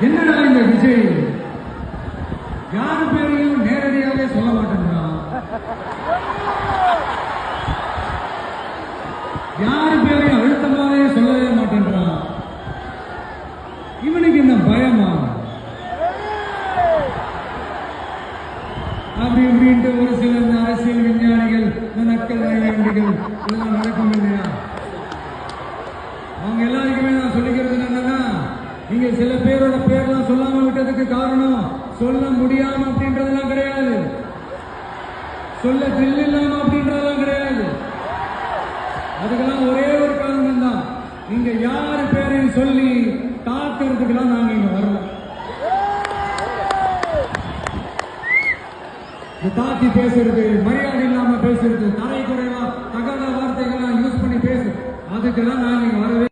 என்னடா இந்த விஜய் யாரு பேரையும் நேரடியாவே சொல்ல மாட்டேங்கிறான், யாரு பேரையும் அழுத்தமாவே சொல்லவே மாட்டேன்றான். இவனுக்கு என்ன பயமா? அப்படி இப்படின்ட்டு ஒரு சில அரசியல் விஞ்ஞானிகள், நக்கல் நயவண்டிகள் எல்லாம் நடக்கும் இல்லையா? அவங்க எல்லாருக்குமே நான் சொல்லிக்கிறது என்னன்னா, நீங்க சில பேரோட பேர்லாம் சொல்லாம விட்டதுக்கு காரணம் சொல்ல முடியாம அப்படின்றதெல்லாம் கிடையாது, சொல்ல தில் இல்லாம அப்படின்றதெல்லாம் கிடையாது. அதுக்கெல்லாம் ஒரே ஒரு காரணம் தான், நீங்க யாரு பேரையும் சொல்லி தாக்குறதுக்கெல்லாம் நாங்க இங்க வரல. தாக்கி பேசுறது, மரியாதை இல்லாம பேசுறது, தலை குறைவா தகாத வார்த்தைகள்லாம் யூஸ் பண்ணி பேசு, அதுக்கெல்லாம் நாங்க இங்க வரவே